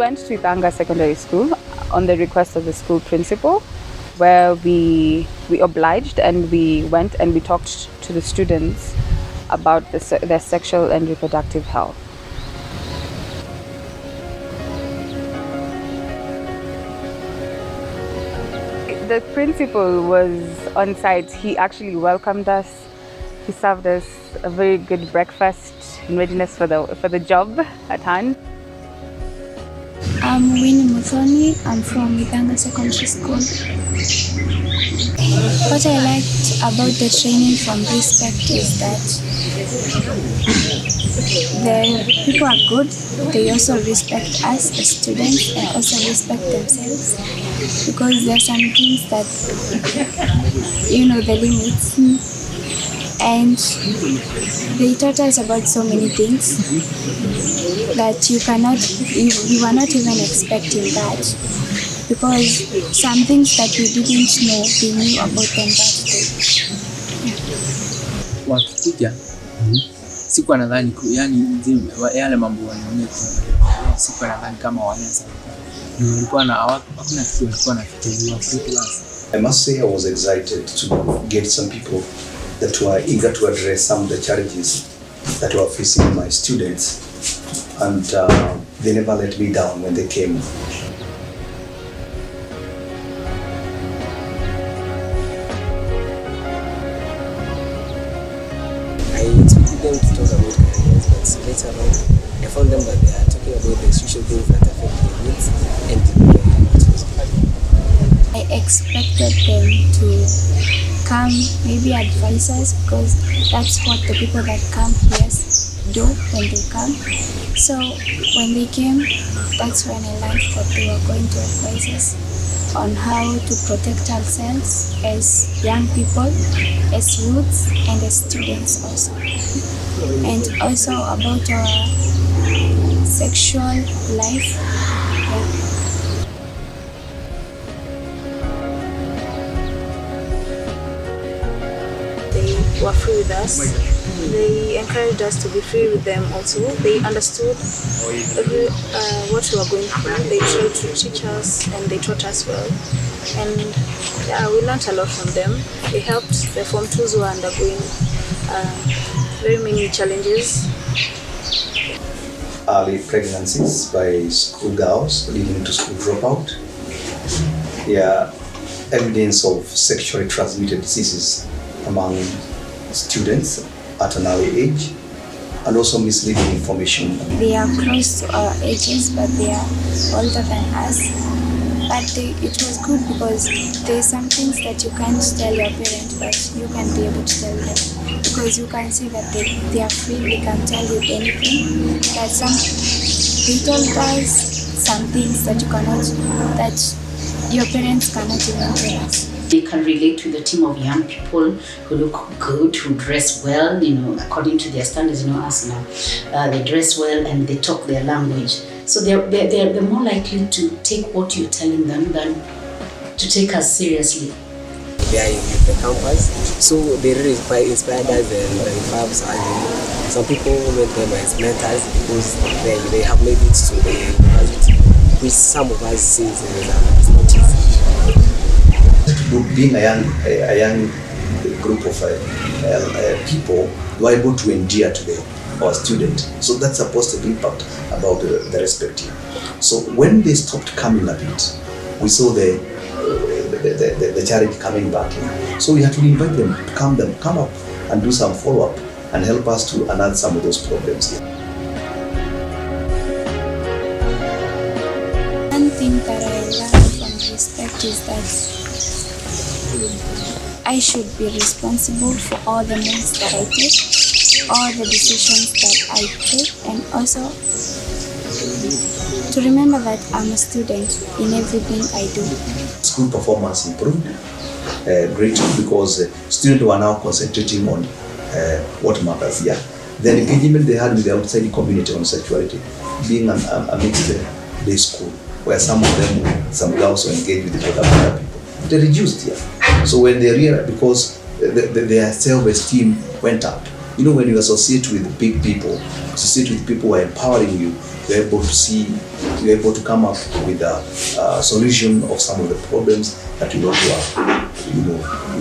went to Ithanga Secondary School on the request of the school principal, where we obliged and we went and we talked to the students about their sexual and reproductive health. The principal was on site. He actually welcomed us. He served us a very good breakfast in readiness for the job at hand. I'm Winnie Muthoni. I'm from Ithanga Secondary School. What I liked about the training from RESPEKT is that the people are good. They also respect us as students and also respect themselves, because there are some things that, the limits. And they taught us about so many things that you were not even expecting that, because some things that we didn't know, we knew about them that day. Wakikuja sikuwa nadhani yale mambo wanaonyesha, sikuwa nadhani kama wanaweza. Nilikuwa na hakuna kitu walikuwa nafikiria kwa. I must say I was excited to get some people that were eager to address some of the challenges that were facing my students, and they never let me down when they came. I expected them to talk about careers, but later on I found them that they are talking about the social things that affect their needs and I expected them to come, maybe advise us, because that's what the people that come here do when they come. So when they came, that's when I learned that they were going to advise us on how to protect ourselves as young people, as youths, and as students also. And also about our sexual life. They were free with us. They encouraged us to be free with them also. They understood what we were going through. They tried to teach us and they taught us well. And we learned a lot from them. They helped the Form 2s who are undergoing very many challenges. Early pregnancies by school girls leading to school dropout. Evidence of sexually transmitted diseases among students at an early age, and also misleading information. They are close to our ages, but they are older than us. But it was good because there's some things that you can't tell your parents, but you can be able to tell them, because you can see that they are free. They can tell you anything. That they told us some things that that your parents cannot even tell us. They can relate to the team of young people who look good, who dress well, according to their standards, us now. They dress well and they talk their language. So they're more likely to take what you're telling them than to take us seriously. They are in the campus, so they really inspired us and perhaps some people made them as mentors because they have made it to the university, which some of us see as not easy. Being a young group of people, we are able to endear to our student. So that's a positive impact about the RESPEKT team. So when they stopped coming a bit, we saw the challenge coming back in. So we had to invite them to come up and do some follow-up and help us to unearth some of those problems. One thing that I learned from RESPEKT is that I should be responsible for all the moves that I take, all the decisions that I take, and also to remember that I'm a student in everything I do. School performance improved greatly because students were now concentrating on what matters here. The engagement they had with the outside community on sexuality, being a mixed day school, where some of them, some girls were engaged with the other people. They reduced here. So when they realized, because their self-esteem went up. When you associate with big people, associate with people who are empowering you, you're able to see you're able to come up with a solution of some of the problems that you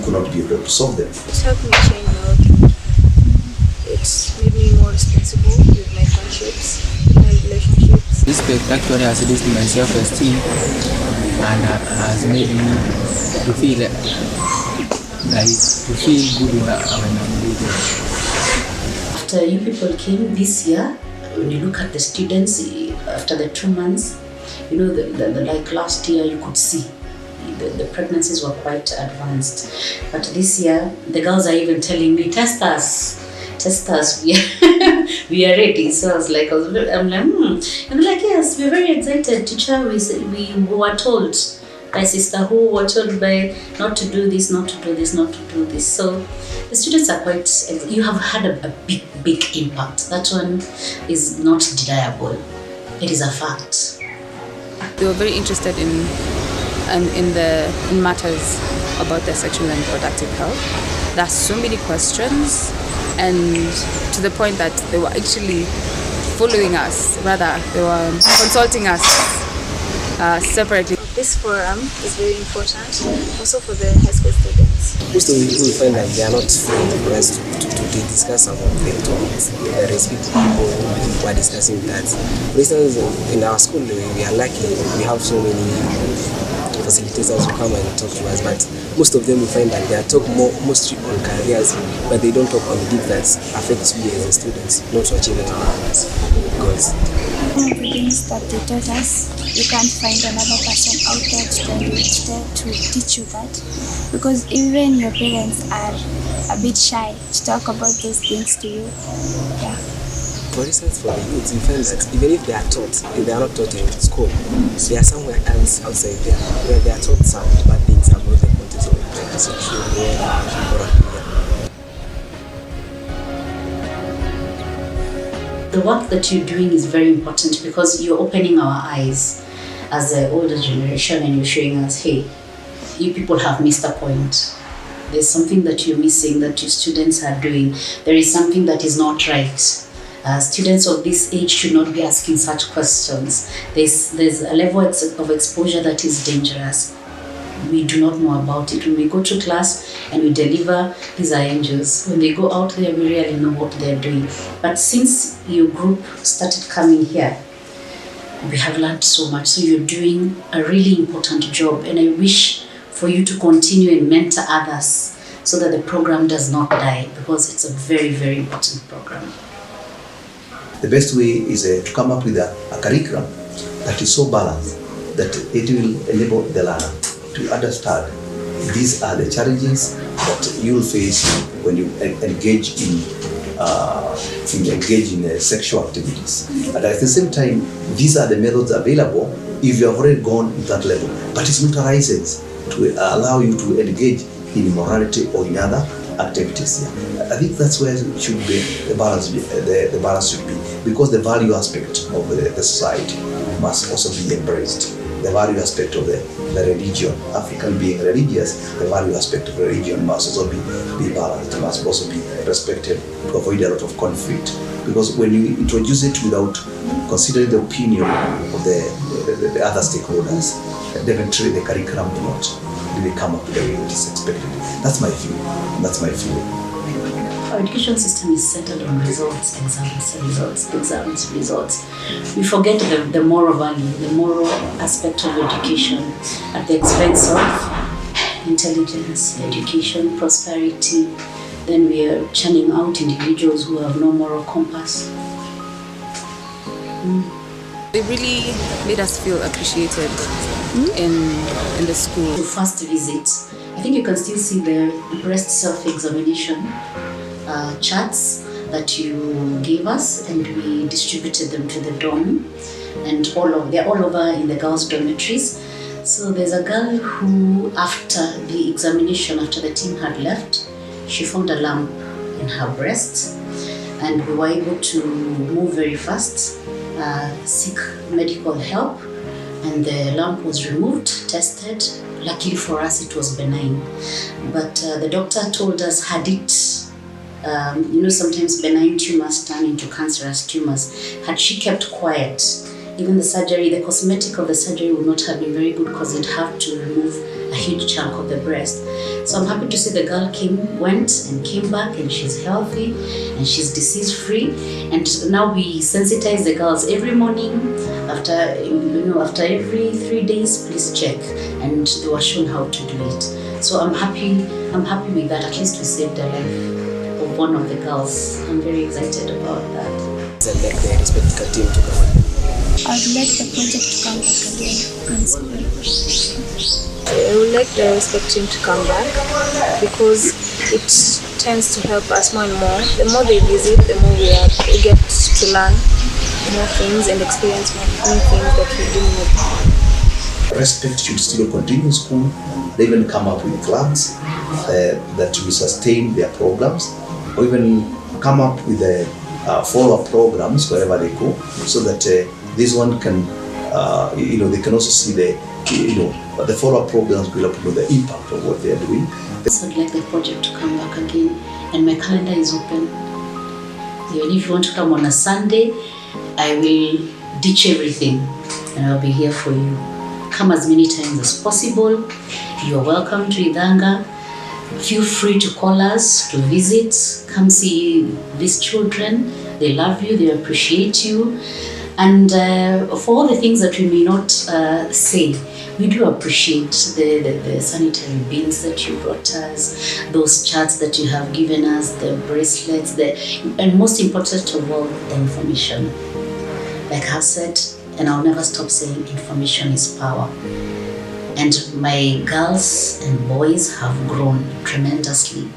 could not be able to solve them. It's helped me change my outlook. It's made me more responsible with my friendships, with my relationships. Respect actually has raised my self-esteem and has made me to feel good when I'm with them. After you people came this year, when you look at the students after the 2 months, you know, the like last year you could see the pregnancies were quite advanced, but this year the girls are even telling me, test us, we are ready. So I'm like, yes, we're very excited. Teacher, we were told by sister who were told by not to do this, not to do this, not to do this. So the students are quite, you have had a big impact. That one is not deniable. It is a fact. They were very interested in matters about their sexual and reproductive health. There are so many questions, and to the point that they were actually following us, rather they were consulting us separately. This forum is very important also for the high school students. Most of the people find that they are not free to discuss some of the topics. The respect people who are discussing that. For instance, in our school, we are lucky, we have so many facilitators who come and talk to us, but most of them we find that they are talk mostly on careers, but they don't talk on the deep that affects we as students, not to achieve our goals. One of the things that they taught us, you can't find another person out there to teach you that, because even your parents are a bit shy to talk about those things to you. Yeah. For instance, for the youth, we find that even if they are taught, if they are not taught in school, they are somewhere else outside there where they are taught some bad things about the context of the sexual world. The work that you're doing is very important because you're opening our eyes as the older generation, and you're showing us, hey, you people have missed a point. There's something that you're missing that your students are doing. There is something that is not right. Students of this age should not be asking such questions. There's a level of exposure that is dangerous. We do not know about it. When we go to class and we deliver, these are angels. When they go out there, we really know what they're doing. But since your group started coming here, we have learned so much. So you're doing a really important job, and I wish for you to continue and mentor others so that the program does not die, because it's a very, very important program. The best way is to come up with a curriculum that is so balanced that it will enable the learner to understand these are the challenges that you will face when you engage in sexual activities. And at the same time, these are the methods available if you have already gone to that level. But it's not a license to allow you to engage in immorality or in other activities. I think that's where it should be the balance should be, because the value aspect of the society must also be embraced. The value aspect of the religion, African being religious, the value aspect of religion must also be balanced. It must also be respected to avoid a lot of conflict. Because when you introduce it without considering the opinion of the other stakeholders, definitely the curriculum will not really come up the way it is expected. That's my view. That's my feeling. Our education system is centered on results, results. We forget the moral value, the moral aspect of education at the expense of intelligence, education, prosperity. Then we are churning out individuals who have no moral compass. They really made us feel appreciated in the school. The first visit, I think you can still see the breast self-examination charts that you gave us, and we distributed them to the dorm, and they're all over in the girls' dormitories. So there's a girl who, after the examination, after the team had left, she found a lump in her breast, and we were able to move very fast, seek medical help, and the lump was removed, tested. Luckily for us, it was benign. But the doctor told us, had it, sometimes benign tumors turn into cancerous tumors. Had she kept quiet, even the surgery, the cosmetic of the surgery would not have been very good because it had to remove a huge chunk of the breast. So I'm happy to say the girl went and came back, and she's healthy and she's disease free. And now we sensitize the girls every morning after every 3 days, please check, and they were shown how to do it. So I'm happy with that. At least we saved the life of one of the girls. I'm very excited about that. I'd like the RESPEKT team to come. I'd like the project to come back again in school. I would like the RESPEKT team to come back because it tends to help us more and more. The more they visit, the more we get to learn more things and experience more new things that we didn't know. RESPEKT should still continue in school. They even come up with clubs that will sustain their programs, or even come up with follow-up programs wherever they go, so that this one can, they can also see the follow-up programs will let the impact of what they are doing. So I'd like the project to come back again, and my calendar is open. Even if you want to come on a Sunday, I will ditch everything and I'll be here for you. Come as many times as possible. You're welcome to Ithanga. Feel free to call us, to visit, come see these children. They love you, they appreciate you. And for all the things that we may not say, we do appreciate the sanitary bins that you brought us, those charts that you have given us, the bracelets, and most important of all, the information. Like I've said, and I'll never stop saying, information is power. And my girls and boys have grown tremendously